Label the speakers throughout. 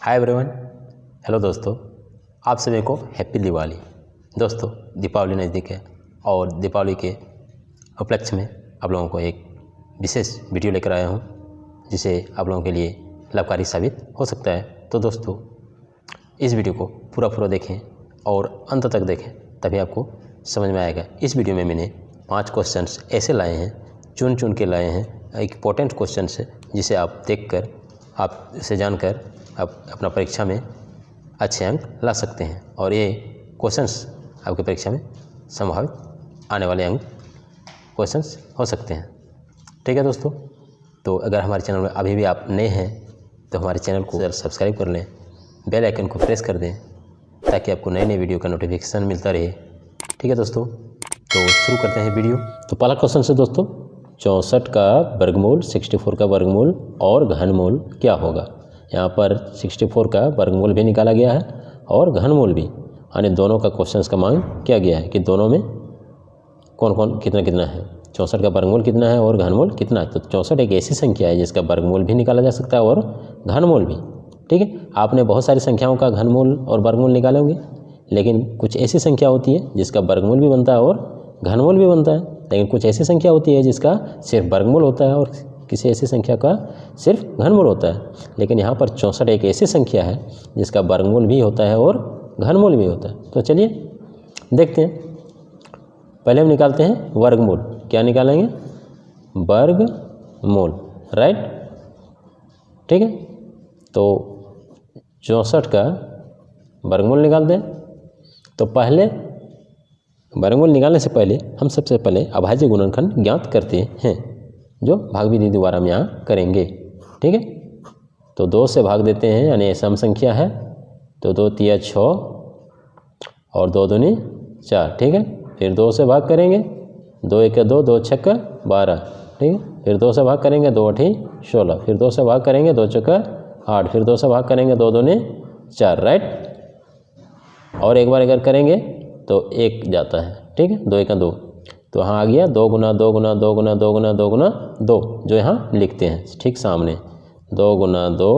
Speaker 1: Hi everyone, hello दोस्तों, आप सभी को हैप्पी दिवाली। दोस्तों, दीपावली नज़दीक है और दीपावली के उपलक्ष्य में आप लोगों को एक विशेष वीडियो लेकर आया हूं, जिसे आप लोगों के लिए लाभकारी साबित हो सकता है। तो दोस्तों, इस वीडियो को पूरा देखें और अंत तक देखें, तभी आपको समझ में आएगा। इस वीडियो में मैंने 5 क्वेश्चंस ऐसे लाए हैं, चुन के लाए हैं, इम्पोर्टेंट क्वेश्चंस है, जिसे आप देखकर, आप इसे जानकर आप अपना परीक्षा में अच्छे अंक ला सकते हैं। और ये क्वेश्चंस आपकी परीक्षा में संभावित आने वाले अंक क्वेश्चंस हो सकते हैं। ठीक है दोस्तों, तो अगर हमारे चैनल में अभी भी आप नए हैं तो हमारे चैनल को सब्सक्राइब कर लें, बेल आइकन को प्रेस कर दें, ताकि आपको नए वीडियो का नोटिफिकेशन मिलता रहे। ठीक है दोस्तों, तो शुरू करते हैं वीडियो। तो पहला क्वेश्चन है दोस्तों, 64 का वर्गमूल, 64 का वर्गमूल और घनमूल क्या होगा। यहाँ पर 64 का वर्गमूल भी निकाला गया है और घनमूल भी, यानी दोनों का क्वेश्चंस का मांग किया गया है कि दोनों में कौन कौन कितना है। 64 का वर्गमूल कितना है और घनमूल कितना है। तो 64 एक ऐसी संख्या है जिसका वर्गमूल भी निकाला जा सकता है और घनमूल भी। ठीक है, आपने बहुत सारी संख्याओं का घनमूल और वर्गमूल निकाले होंगे, लेकिन कुछ ऐसी संख्या होती है जिसका वर्गमूल भी बनता है और घनमूल भी बनता है। लेकिन कुछ ऐसी संख्या होती है जिसका सिर्फ वर्गमूल होता है और किसी ऐसी संख्या का सिर्फ घनमूल होता है। लेकिन यहाँ पर 64 एक ऐसी संख्या है जिसका वर्गमूल भी होता है और घनमूल भी होता है। तो चलिए देखते हैं। पहले हम निकालते हैं वर्गमूल। क्या निकालेंगे? वर्गमूल, राइट। ठीक है, तो 64 का वर्गमूल निकालते हैं। तो पहले वर्गमूल निकालने से पहले हम सबसे पहले अभाज्य गुणनखंड ज्ञात करते हैं, जो भाग विधि द्वारा हम यहाँ करेंगे। ठीक है, तो 2 से भाग देते हैं, यानी सम संख्या है, तो 2 तिया 6 और 2 दूनी 4। ठीक है, फिर 2 से भाग करेंगे, 2 एक 2, 2 छक्का 12। ठीक है, फिर 2 से भाग करेंगे, 2 अठी 16, फिर 2 से भाग करेंगे, 2 चक्का 8, फिर 2 से भाग करेंगे, 2 दूनी 4, राइट। और एक बार अगर करेंगे तो 1 जाता है। ठीक है, 2 एक 2, तो यहाँ आ गया 2 गुना 2 गुना 2 गुना 2 गुना 2 गुना 2, जो यहाँ लिखते हैं ठीक सामने। 2 गुना 2,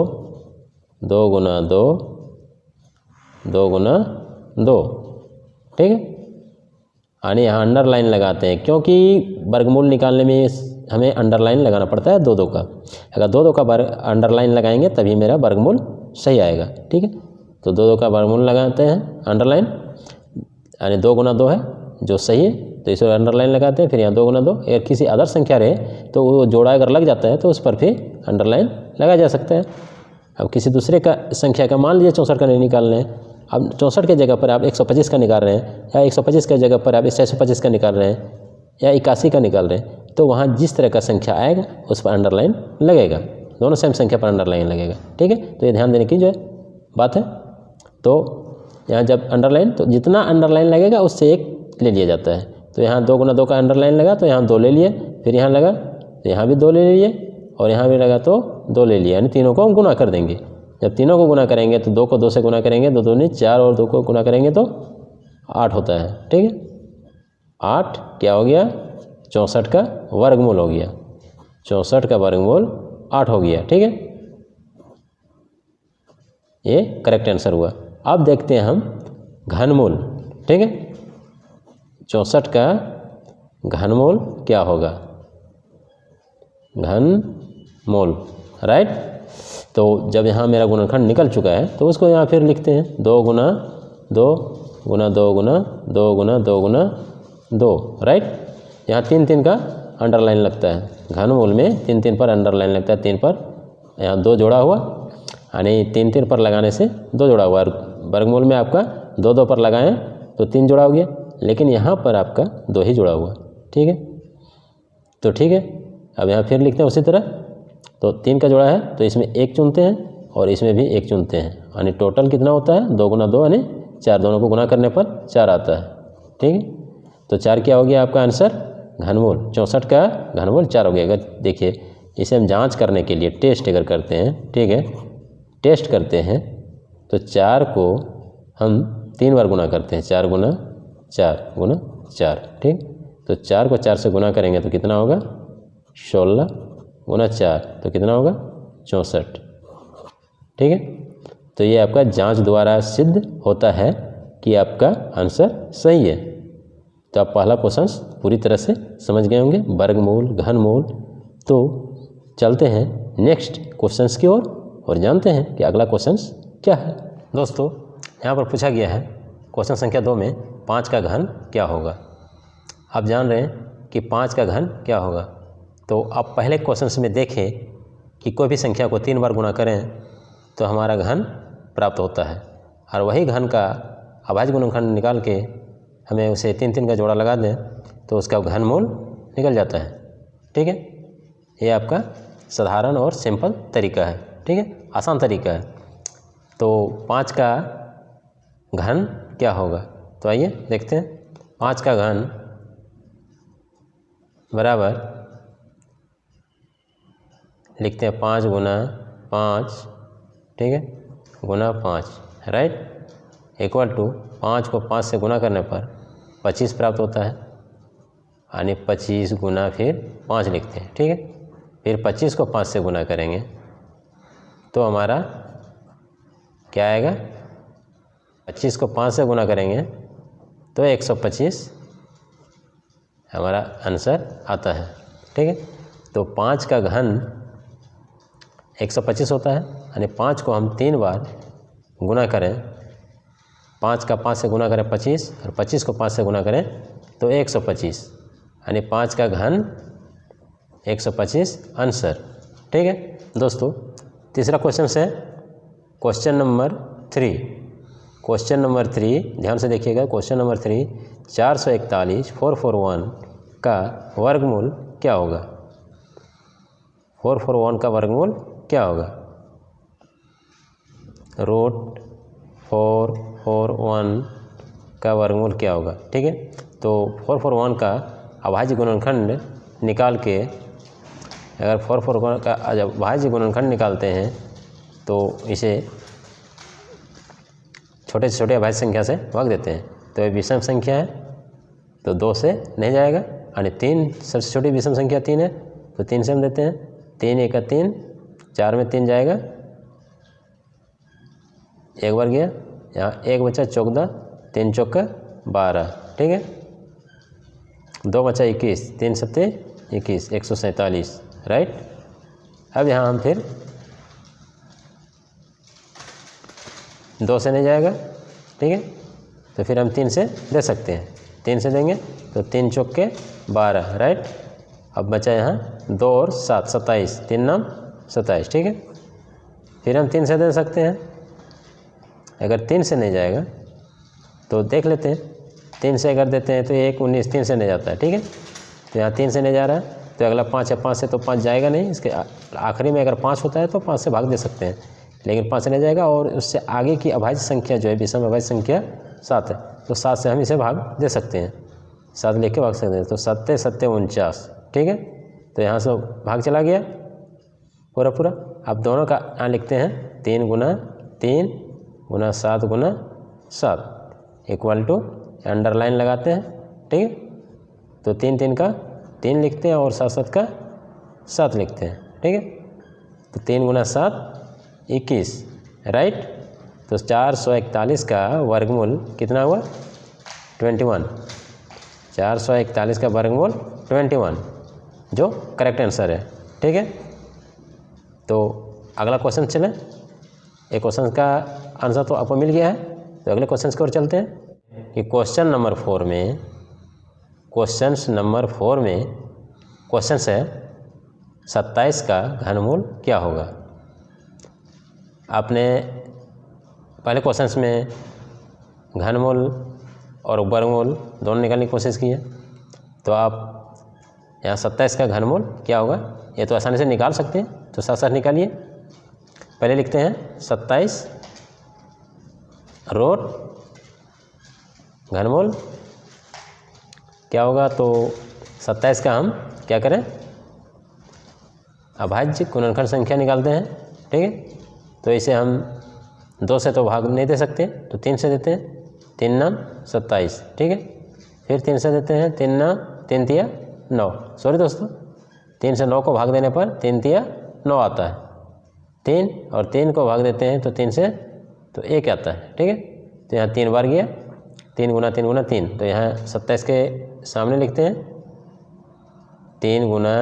Speaker 1: 2 गुना 2, 2 गुना 2। ठीक है, यानी यहाँ अंडरलाइन लगाते हैं, क्योंकि वर्गमूल निकालने में हमें अंडरलाइन लगाना पड़ता है 2 का। अगर 2 का अंडरलाइन लगाएंगे तभी मेरा वर्गमूल सही आएगा। ठीक है, तो 2 का वर्गमूल लगाते हैं अंडरलाइन, यानी 2 गुना 2 है जो सही है, तो इसे अंडरलाइन लगाते हैं। फिर यहाँ 2 गुना 2, अगर किसी अदर संख्या रहे तो वो जोड़ा अगर लग जाता है तो उस पर फिर अंडरलाइन लगाया जा सकता है। अब किसी दूसरे का संख्या का मान लीजिए 64 का नहीं निकालना है, अब 64 के जगह पर आप 125 का निकाल रहे हैं, या 125 के जगह पर आप 625 का निकाल रहे हैं, या 81 का निकाल रहे हैं, तो वहाँ जिस तरह का संख्या आएगा उस पर अंडरलाइन लगेगा, दोनों सेम संख्या पर अंडरलाइन लगेगा। ठीक है, तो ये ध्यान देने की जो बात है। तो यहाँ जब अंडरलाइन, तो जितना अंडरलाइन लगेगा उससे 1 ले लिया जाता है। तो यहाँ 2 गुना 2 का अंडरलाइन लगा तो यहाँ 2 ले लिए, फिर यहाँ लगा तो यहाँ भी 2 ले लिए, और यहाँ भी लगा तो 2 ले लिए, यानी तीनों को हम गुना कर देंगे। जब तीनों को गुना करेंगे तो 2 को 2 से गुना करेंगे, 2 दूनी 4 और 2 को गुना करेंगे तो 8 होता है। ठीक है, 8 क्या हो गया? 64 का वर्गमूल हो गया। 64 का वर्गमूल 8 हो गया। ठीक है, ये करेक्ट आंसर हुआ। अब देखते हैं हम घनमूल। ठीक है, 64 का घनमूल क्या होगा? घनमूल, राइट। तो जब यहाँ मेरा गुणनखंड निकल चुका है तो उसको यहाँ फिर लिखते हैं 2 गुना 2 गुना 2 गुना 2 गुना 2 गुना 2, राइट। यहाँ 3 का अंडरलाइन लगता है, घनमूल में 3 पर अंडरलाइन लगता है। 3 पर यहाँ 2 जोड़ा हुआ, यानी 3 पर लगाने से 2 जोड़ा हुआ। वर्गमूल में आपका 2 पर लगाएं तो 3 जोड़ा हो गया, लेकिन यहाँ पर आपका 2 ही जुड़ा हुआ। ठीक है, तो ठीक है, अब यहाँ फिर लिखते हैं उसी तरह। तो 3 का जोड़ा है तो इसमें 1 चुनते हैं और इसमें भी 1 चुनते हैं, यानी टोटल कितना होता है? 2 गुना 2 यानी 4, दोनों को गुना करने पर 4 आता है। ठीक है, तो 4 क्या हो गया आपका आंसर? घनमूल। 64 का घनमूल 4 हो गया। अगर देखिए, इसे हम जाँच करने के लिए टेस्ट अगर करते हैं, ठीक है, टेस्ट करते हैं, तो 4 को हम 3 बार गुना करते हैं, 4 गुना 4 गुना 4। ठीक, तो 4 को 4 से गुना करेंगे तो कितना होगा? 16 गुना 4 तो कितना होगा? 64। ठीक है, तो ये आपका जांच द्वारा सिद्ध होता है कि आपका आंसर सही है। तो आप पहला क्वेश्चन पूरी तरह से समझ गए होंगे, वर्गमूल, घनमूल। तो चलते हैं नेक्स्ट क्वेश्चंस की ओर और जानते हैं कि अगला क्वेश्चंस क्या है। दोस्तों यहाँ पर पूछा गया है क्वेश्चन संख्या 2 में 5 का घन क्या होगा। आप जान रहे हैं कि 5 का घन क्या होगा। तो आप पहले क्वेश्चन में देखें कि कोई भी संख्या को 3 बार गुणा करें तो हमारा घन प्राप्त होता है, और वही घन का अभाज्य गुणनखंड निकाल के हमें उसे 3 का जोड़ा लगा दें तो उसका घनमूल निकल जाता है। ठीक है, ये आपका साधारण और सिंपल तरीका है। ठीक है, आसान तरीका है। तो 5 का घन क्या होगा, तो आइए देखते हैं। 5 का घन बराबर लिखते हैं 5 गुना 5, ठीक है, गुना 5, राइट, इक्वल टू 5 को 5 से गुना करने पर 25 प्राप्त होता है, यानी 25 गुना फिर 5 लिखते हैं। ठीक है, फिर 25 को 5 से गुना करेंगे तो हमारा क्या आएगा, 25 को 5 से गुना करेंगे तो 125 हमारा आंसर आता है। ठीक है, तो 5 का घन 125 होता है, यानी 5 को हम 3 बार गुना करें, 5 का 5 से गुना करें 25, और 25 को 5 से गुना करें तो 125, यानी 5 का घन 125 आंसर। ठीक है दोस्तों, तीसरा क्वेश्चन है क्वेश्चन नंबर 3। क्वेश्चन नंबर 3 ध्यान से देखिएगा। क्वेश्चन नंबर 3, 441 का वर्गमूल क्या होगा। 441 का वर्गमूल क्या होगा, रूट 441 का वर्गमूल क्या होगा। ठीक है, तो 441 का अभाज्य गुणनखंड निकाल के, अगर 441 का अभाज्य गुणनखंड निकालते हैं तो इसे छोटे से छोटे अभाज्य संख्या से भाग देते हैं। तो ये विषम संख्या है तो 2 से नहीं जाएगा, यानी 3 सबसे छोटी विषम संख्या 3 है तो 3 से हम देते हैं। 3 1 3, 4 में 3 जाएगा, 1 बार गया, यहाँ 1 बचा 14, 3 चौका 12, ठीक है, 2 बचा 21, 3 सत्ते 21, 147, राइट। अब यहाँ हम फिर 2 से नहीं जाएगा, ठीक है, तो फिर हम 3 से दे सकते हैं। 3 से देंगे तो 3 चौके 12, राइट। अब बचा यहाँ 2 और 7, 27, 3 नाम 27, ठीक है। फिर हम 3 से दे सकते हैं। अगर 3 से नहीं जाएगा तो देख लेते हैं, 3 से अगर देते हैं तो 1 19, 3 से नहीं जाता है, ठीक है। तो यहाँ 3 से नहीं जा रहा है तो अगला 5 है, 5 से तो 5 जाएगा नहीं। इसके आखिरी में अगर 5 होता है तो 5 से भाग दे सकते हैं, लेकिन 5 से नहीं जाएगा। और उससे आगे की अभाज्य संख्या जो है, विषम अभाज्य संख्या 7 है, तो 7 से हम इसे भाग दे सकते हैं, 7 लेके भाग सकते हैं। तो 7 7 49, ठीक है। तो यहाँ से भाग चला गया पूरा पूरा। अब दोनों का यहाँ लिखते हैं 3 गुना 3 गुना 7 गुना 7 इक्वल टू, अंडरलाइन लगाते हैं, ठीक है। तो 3 3 का 3 लिखते हैं और 7 7 का 7 लिखते हैं, ठीक है। तो 3 गुना 7 21, राइट। तो 441 का वर्गमूल कितना हुआ, 21। 441 का वर्गमूल 21 जो करेक्ट आंसर है, ठीक है। तो अगला क्वेश्चन चलें। एक क्वेश्चन का आंसर तो आपको मिल गया है, तो अगले क्वेश्चन की ओर चलते हैं कि क्वेश्चन नंबर 4 में क्वेश्चन है 27 का घनमूल क्या होगा। आपने पहले क्वेश्चंस में घनमूल और वर्गमूल दोनों निकालने की कोशिश की है, तो आप यहाँ 27 का घनमूल क्या होगा ये तो आसानी से निकाल सकते हैं, तो साथ साथ निकालिए। पहले लिखते हैं 27 रूट घनमूल क्या होगा। तो 27 का हम क्या करें, अभाज्य गुणनखंड संख्या निकालते हैं, ठीक है। तो इसे हम 2 से तो भाग नहीं दे सकते, तो 3 से देते हैं। 3 नाम 27, ठीक है। फिर 3 से देते हैं, 3 नाम 3 तिया 9, सॉरी दोस्तों, 3 से 9 को भाग देने पर 3 तिया 9 आता है। 3 और 3 को भाग देते हैं तो 3 से तो 1 आता है, ठीक है। तो यहाँ 3 बार गया, 3 गुना 3 गुना 3, तो यहाँ 27 के सामने लिखते हैं 3 गुना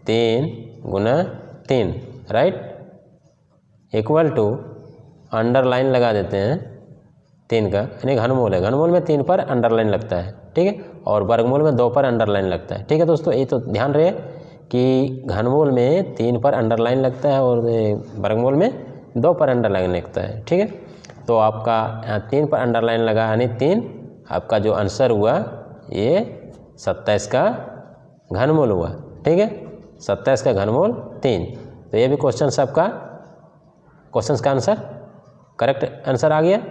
Speaker 1: 3 गुना 3, राइट, इक्वल टू अंडरलाइन लगा देते हैं 3 का, यानी घनमूल है, घनमूल में 3 पर अंडरलाइन लगता है, ठीक है, और वर्गमूल में 2 पर अंडरलाइन लगता है, ठीक है दोस्तों। ये तो ध्यान रहे कि घनमूल में 3 पर अंडरलाइन लगता है और वर्गमूल में 2 पर अंडरलाइन लगता है, ठीक है। तो आपका यहाँ 3 पर अंडरलाइन लगा, यानी 3, आपका जो आंसर हुआ ये 27 का घनमूल हुआ, ठीक है, 27 का घनमूल 3। तो ये भी क्वेश्चन आपका, क्वेश्चन का आंसर, करेक्ट आंसर आ गया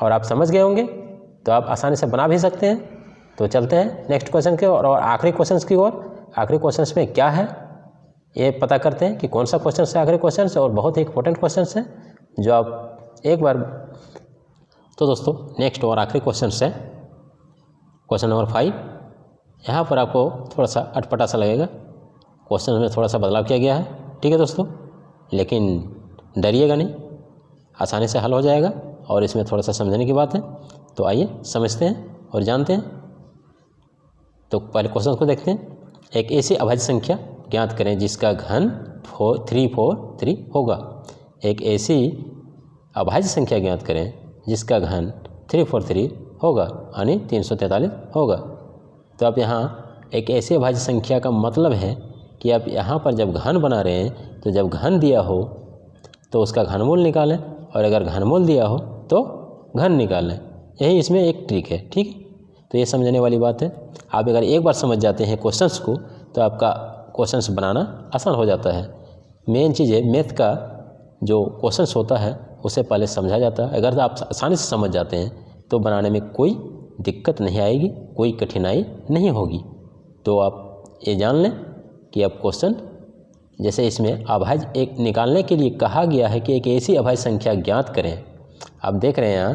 Speaker 1: और आप समझ गए होंगे, तो आप आसानी से बना भी सकते हैं। तो चलते हैं नेक्स्ट क्वेश्चन की ओर और आखिरी क्वेश्चन की ओर। आखिरी क्वेश्चन में क्या है ये पता करते हैं कि कौन सा क्वेश्चन है आखिरी क्वेश्चन है, और बहुत ही इंपॉर्टेंट क्वेश्चन है जो आप एक बार। तो दोस्तों नेक्स्ट और आखिरी क्वेश्चन है क्वेश्चन नंबर 5। यहाँ पर आपको थोड़ा सा अटपटा सा लगेगा, क्वेश्चन में थोड़ा सा बदलाव किया गया है, ठीक है दोस्तों, लेकिन डरिएगा नहीं, आसानी से हल हो जाएगा और इसमें थोड़ा सा समझने की बात है। तो आइए समझते हैं और जानते हैं। तो पहले क्वेश्चन को देखते हैं। एक ऐसी अभाज्य संख्या ज्ञात करें जिसका घन 343 होगा। एक ऐसी अभाज्य संख्या ज्ञात करें जिसका घन 343 होगा, यानी 343 होगा। तो आप यहाँ एक ऐसी अभाज्य संख्या का मतलब है कि आप यहाँ पर जब घन बना रहे हैं तो जब घन दिया हो तो उसका घनमूल निकालें, और अगर घनमूल दिया हो तो घन निकालें। यही इसमें एक ट्रिक है, ठीक है। तो ये समझने वाली बात है। आप अगर एक बार समझ जाते हैं क्वेश्चंस को तो आपका क्वेश्चंस बनाना आसान हो जाता है। मेन चीज़ है मैथ का जो क्वेश्चंस होता है उसे पहले समझा जाता है। अगर आप आसानी से समझ जाते हैं तो बनाने में कोई दिक्कत नहीं आएगी, कोई कठिनाई नहीं होगी। तो आप ये जान लें कि आप क्वेश्चन जैसे इसमें अभाज्य एक निकालने के लिए कहा गया है कि एक ऐसी अभाज्य संख्या ज्ञात करें। आप देख रहे हैं यहाँ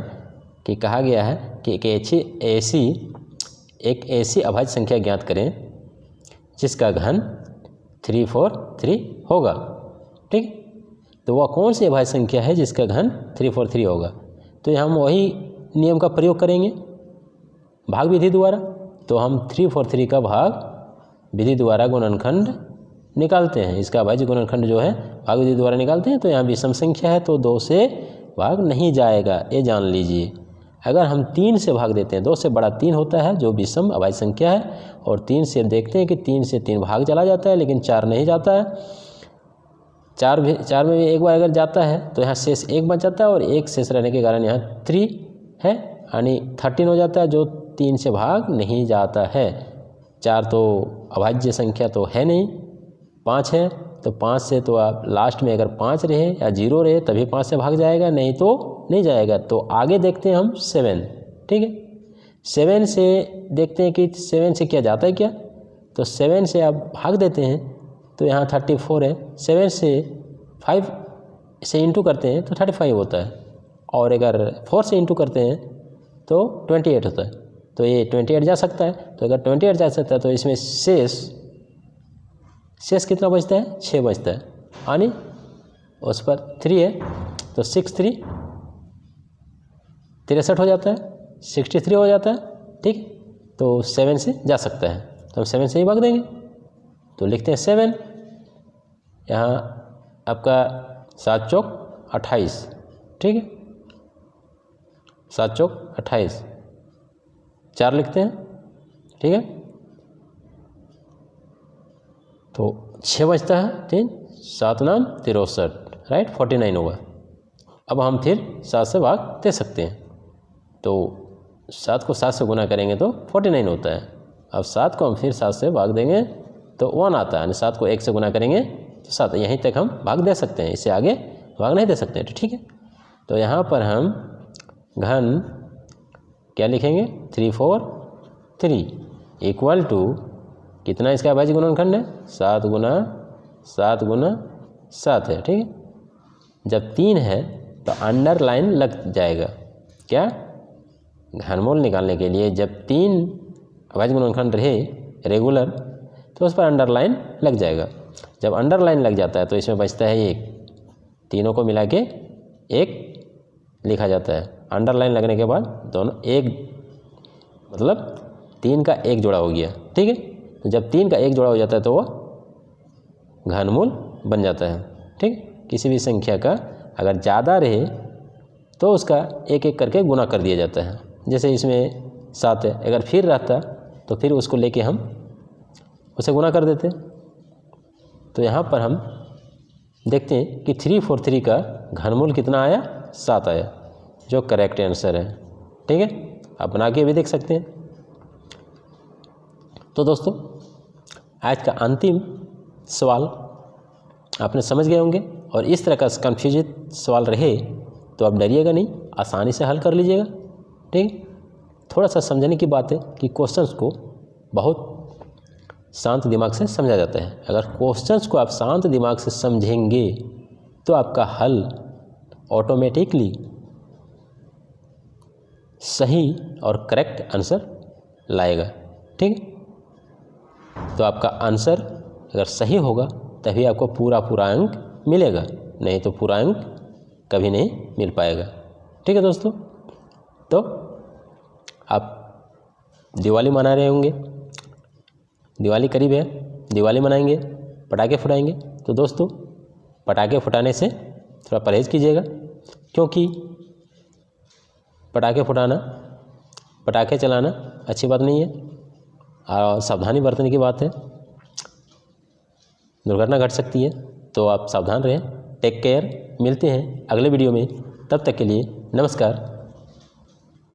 Speaker 1: कि कहा गया है कि एक ऐसी अभाज्य संख्या ज्ञात करें जिसका घन 343 होगा, ठीक। तो वह कौन सी अभाज्य संख्या है जिसका घन 343 होगा। तो यहाँ हम वही नियम का प्रयोग करेंगे भाग विधि द्वारा। तो हम 343 का भाग विधि द्वारा गुणनखंड निकालते हैं। इसका अभाज्य गुणनखंड जो है भाग विधि द्वारा निकालते हैं। तो यहाँ विषम संख्या है तो 2 से भाग नहीं जाएगा, ये जान लीजिए। अगर हम 3 से भाग देते हैं, 2 से बड़ा 3 होता है जो विषम अभाज्य संख्या है, और 3 से देखते हैं कि 3 से 3 भाग चला जाता है लेकिन 4 नहीं जाता है। 4 में भी एक बार अगर जाता है तो यहाँ शेष 1 बच जाता है, और 1 शेष रहने के कारण यहाँ 3 है, यानी 13 हो जाता है जो 3 से भाग नहीं जाता है। 4 तो अभाज्य संख्या तो है नहीं, 5 है, तो 5 से तो आप लास्ट में अगर 5 रहे या 0 रहे तभी 5 से भाग जाएगा, नहीं तो नहीं जाएगा। तो आगे देखते हैं हम 7, ठीक है। 7 से देखते हैं कि 7 से क्या जाता है क्या। तो 7 से आप भाग देते हैं तो यहाँ 34 है, 7 से 5 से इंटू करते हैं तो 35 होता है, और अगर 4 से इंटू करते हैं तो 28 होता है। तो ये 28 जा सकता है। तो अगर 28 जा सकता है तो इसमें शेष कितना बचता है, 6 बचता है, यानी उस पर 3 है तो 6 3 63 हो जाता है, 63 हो जाता है, ठीक। तो 7 से जा सकता है तो हम 7 से ही भाग देंगे। तो लिखते हैं 7, यहाँ आपका 7 चौक 28, ठीक है, 7 चौक 28, 4 लिखते हैं, ठीक है। तो 6 बचता है, 3 7 9 63, राइट, 49 होगा। अब हम फिर 7 से भाग दे सकते हैं। तो 7 को 7 से गुना करेंगे तो 49 होता है। अब 7 को हम फिर 7 से भाग देंगे तो 1 आता है, यानी 7 को 1 से गुना करेंगे तो 7। यहीं तक हम भाग दे सकते हैं, इससे आगे भाग नहीं दे सकते, ठीक है। तो यहाँ पर हम घन क्या लिखेंगे, 343 इक्वल टू कितना, इसका अभाज्य गुणनखंड है 7 गुना 7 गुना 7 है, ठीक है। जब 3 है तो अंडरलाइन लग जाएगा, क्या, घनमूल निकालने के लिए जब 3 अभाज्य गुणनखंड रहे रेगुलर तो उस पर अंडरलाइन लग जाएगा। जब अंडरलाइन लग जाता है तो इसमें बचता है 1, तीनों को मिला के 1 लिखा जाता है। अंडरलाइन लगने के बाद दोनों एक, मतलब 3 का 1 जोड़ा हो गया, ठीक है। तो जब 3 का 1 जोड़ा हो जाता है तो वो घनमूल बन जाता है, ठीक। किसी भी संख्या का अगर ज़्यादा रहे तो उसका एक एक करके गुना कर दिया जाता है। जैसे इसमें 7 है, अगर फिर रहता तो फिर उसको लेके हम उसे गुना कर देते। तो यहाँ पर हम देखते हैं कि 343 का घनमूल कितना आया, 7 आया, जो करेक्ट आंसर है, ठीक है। आप बना के भी देख सकते हैं। तो दोस्तों आज का अंतिम सवाल आपने समझ गए होंगे, और इस तरह का कन्फ्यूजित सवाल रहे तो आप डरिएगा नहीं, आसानी से हल कर लीजिएगा, ठीक। थोड़ा सा समझने की बात है कि क्वेश्चंस को बहुत शांत दिमाग से समझा जाता है। अगर क्वेश्चंस को आप शांत दिमाग से समझेंगे तो आपका हल ऑटोमेटिकली सही और करेक्ट आंसर लाएगा, ठीक। तो आपका आंसर अगर सही होगा तभी आपको पूरा अंक मिलेगा, नहीं तो पूरा अंक कभी नहीं मिल पाएगा, ठीक है दोस्तों। तो आप दिवाली मना रहे होंगे, दिवाली करीब है, दिवाली मनाएंगे, पटाखे फुटाएंगे। तो दोस्तों पटाखे फुटाने से थोड़ा परहेज़ कीजिएगा, क्योंकि पटाखे फुटाना, पटाखे चलाना अच्छी बात नहीं है और सावधानी बरतने की बात है। दुर्घटना घट सकती है, तो आप सावधान रहें। Take care. मिलते हैं अगले वीडियो में, तब तक के लिए नमस्कार।